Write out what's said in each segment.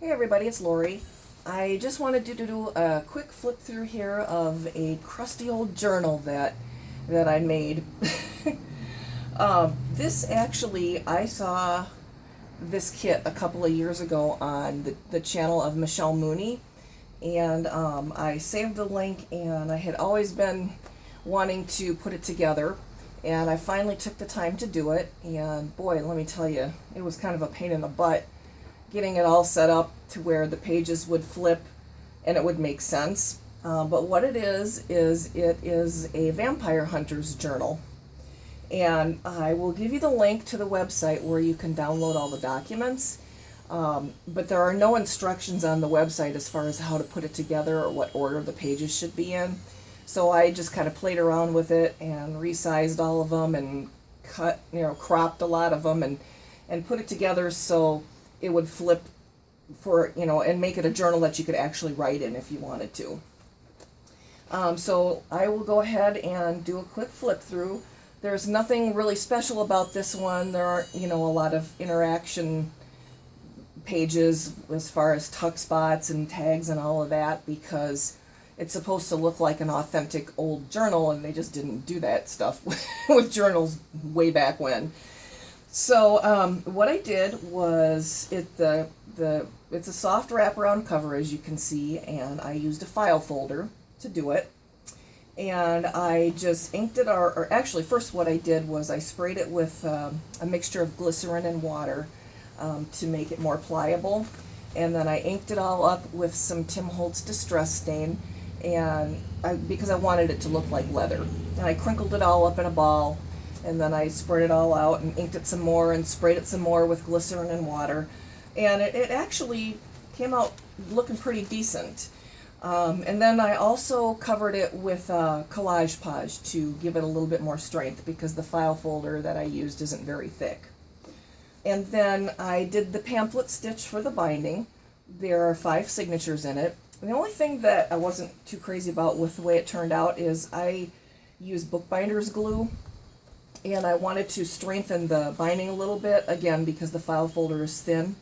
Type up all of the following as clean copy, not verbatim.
Hey everybody, it's Lori. I just wanted to do a quick flip through here of a crusty old journal that I made. This actually, I saw this kit a couple of years ago on the channel of Michelle Mooney, and I saved the link, and I had always been wanting to put it together, and I finally took the time to do it, and boy, let me tell you, it was kind of a pain in the butt getting it all set up to where the pages would flip and it would make sense. But what it is it is a vampire hunter's journal. And I will give you the link to the website where you can download all the documents. But there are no instructions on the website as far as how to put it together or what order the pages should be in. So I just kind of played around with it and resized all of them and cropped a lot of them and put it together so it would flip and make it a journal that you could actually write in if you wanted to. So I will go ahead and do a quick flip through. There's nothing really special about this one. There aren't, a lot of interaction pages as far as tuck spots and tags and all of that, because it's supposed to look like an authentic old journal, and they just didn't do that stuff with journals way back when. So what I did was it's a soft wraparound cover, as you can see, and I used a file folder to do it. And I just inked it, or actually first what I did was I sprayed it with a mixture of glycerin and water to make it more pliable. And then I inked it all up with some Tim Holtz Distress Stain, because I wanted it to look like leather. And I crinkled it all up in a ball, and then I spread it all out and inked it some more and sprayed it some more with glycerin and water. And it actually came out looking pretty decent. And then I also covered it with Collage Page to give it a little bit more strength, because the file folder that I used isn't very thick. And then I did the pamphlet stitch for the binding. There are 5 signatures in it. And the only thing that I wasn't too crazy about with the way it turned out is I used bookbinder's glue, and I wanted to strengthen the binding a little bit, again, because the file folder is thin.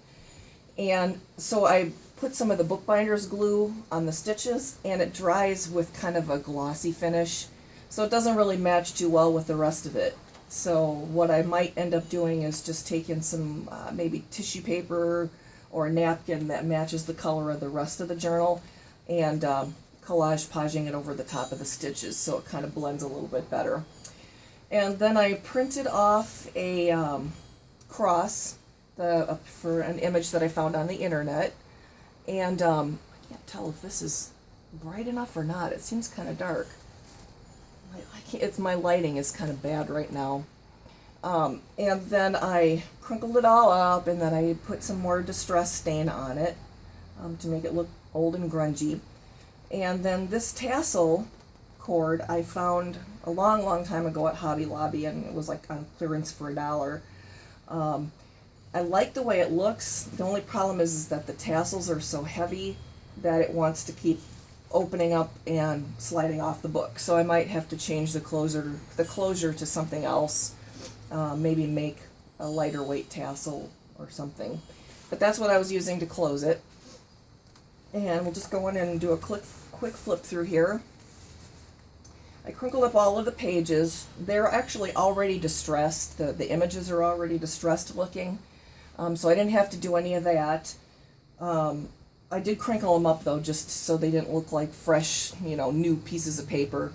And so I put some of the bookbinder's glue on the stitches, and it dries with kind of a glossy finish, so it doesn't really match too well with the rest of it. So what I might end up doing is just taking some maybe tissue paper or a napkin that matches the color of the rest of the journal, and collage paging it over the top of the stitches so it kind of blends a little bit better. And then I printed off a cross for an image that I found on the internet. And I can't tell if this is bright enough or not. It seems kind of dark. My lighting is kind of bad right now. And then I crinkled it all up, and then I put some more Distress Stain on it to make it look old and grungy. And then this Tassel Cord I found a long time ago at Hobby Lobby, and it was like on clearance for $1. I like the way it looks. The only problem is that the tassels are so heavy that it wants to keep opening up and sliding off the book. So I might have to change the closure to something else. Maybe make a lighter weight tassel or something. But that's what I was using to close it. And we'll just go in and do a quick flip through here. I crinkled up all of the pages. They're actually already distressed. The images are already distressed looking. So I didn't have to do any of that. I did crinkle them up though, just so they didn't look like fresh, new pieces of paper.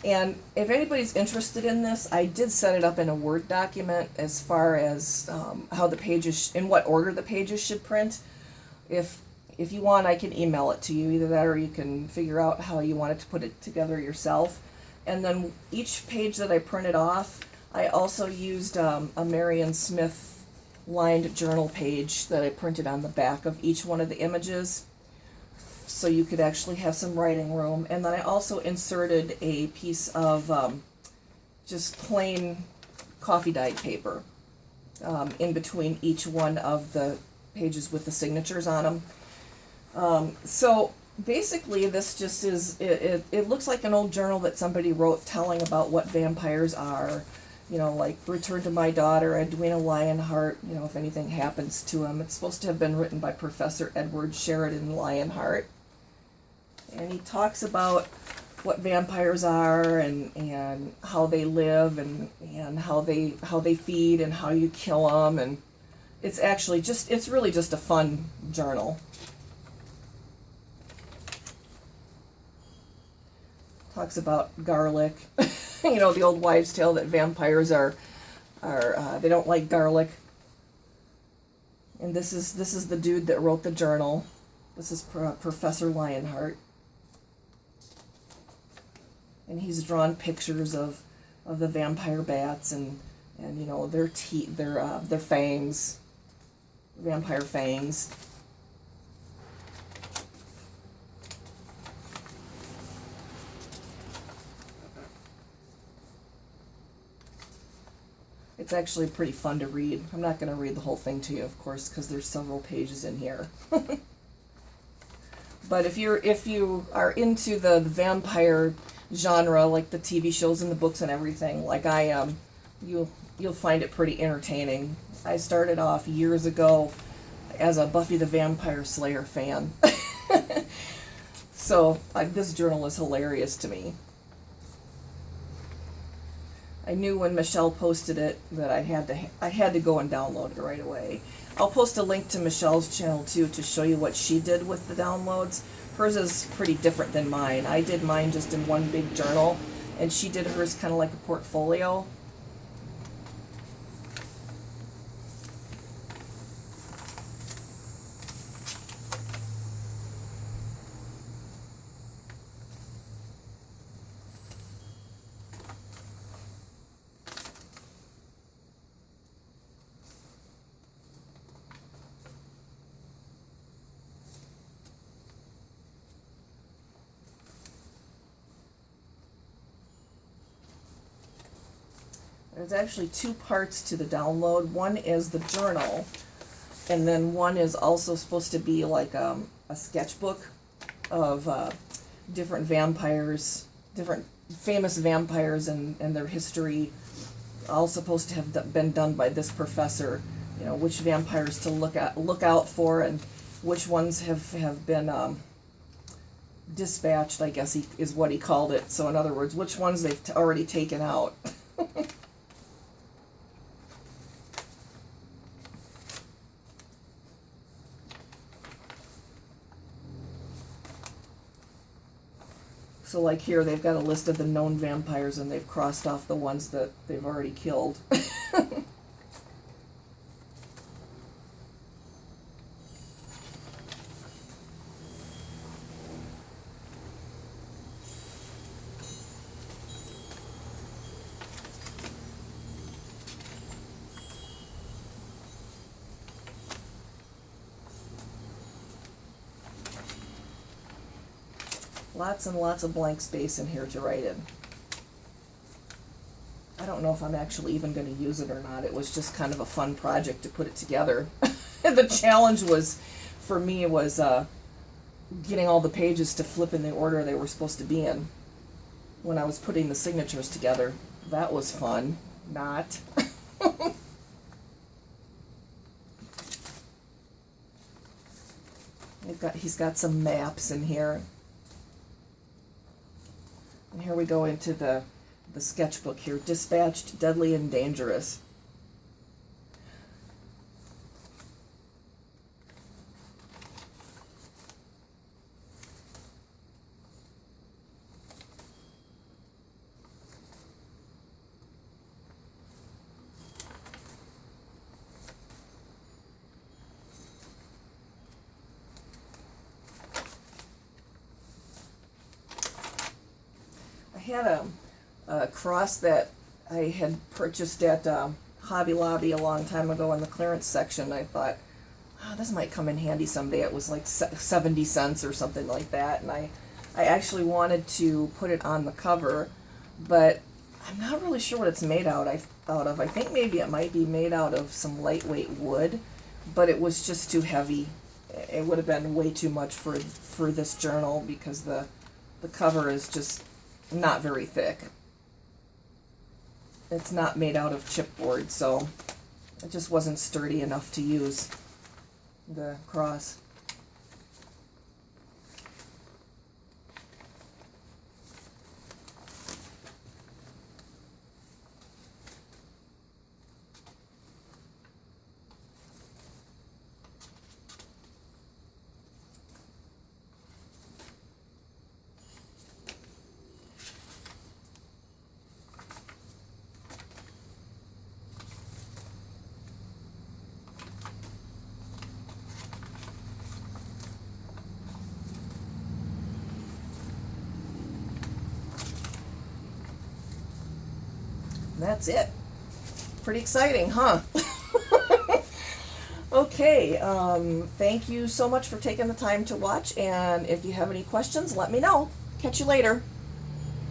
And if anybody's interested in this, I did set it up in a Word document as far as how the pages, in what order the pages should print. If you want, I can email it to you, either that or you can figure out how you want it to put it together yourself. And then each page that I printed off, I also used a Marion Smith lined journal page that I printed on the back of each one of the images, so you could actually have some writing room. And then I also inserted a piece of just plain coffee dyed paper in between each one of the pages with the signatures on them. So basically this just is, it looks like an old journal that somebody wrote telling about what vampires are, you know, like Return to My Daughter, Edwina Lionheart, you know, if anything happens to him. It's supposed to have been written by Professor Edward Sheridan Lionheart. And he talks about what vampires are and how they live and how they feed and how you kill them. And it's actually it's really just a fun journal. Talks about garlic. You know, the old wives' tale that vampires are they don't like garlic. And this is the dude that wrote the journal. This is Professor Lionheart. And he's drawn pictures of the vampire bats and you know, their teeth, their fangs, vampire fangs. It's actually pretty fun to read. I'm not going to read the whole thing to you, of course, because there's several pages in here. But if you are into the vampire genre, like the TV shows and the books and everything, like I am, you'll find it pretty entertaining. I started off years ago as a Buffy the Vampire Slayer fan. So this journal is hilarious to me. I knew when Michelle posted it that I had to go and download it right away. I'll post a link to Michelle's channel too to show you what she did with the downloads. Hers is pretty different than mine. I did mine just in one big journal, and she did hers kind of like a portfolio. There's actually two parts to the download. One is the journal, and then one is also supposed to be like a sketchbook of different vampires, different famous vampires and their history, all supposed to have been done by this professor. You know, which vampires to look out for, and which ones have been dispatched, I guess is what he called it. So in other words, which ones they've already taken out. So like here, they've got a list of the known vampires, and they've crossed off the ones that they've already killed. Lots and lots of blank space in here to write in. I don't know if I'm actually even going to use it or not. It was just kind of a fun project to put it together. The challenge was, for me, was getting all the pages to flip in the order they were supposed to be in when I was putting the signatures together. That was fun. Not. He's got some maps in here. And here we go into the sketchbook here. Dispatched, Deadly, and Dangerous. I had a cross that I had purchased at Hobby Lobby a long time ago in the clearance section. I thought, oh, this might come in handy someday. It was like 70 cents or something like that, and I actually wanted to put it on the cover, but I'm not really sure what it's made out of. I think maybe it might be made out of some lightweight wood, but it was just too heavy. It would have been way too much for this journal because the cover is just not very thick. it's not made out of chipboard, so it just wasn't sturdy enough to use the cross. That's it. Pretty exciting, huh? Okay, thank you so much for taking the time to watch, and if you have any questions, let me know. Catch you later.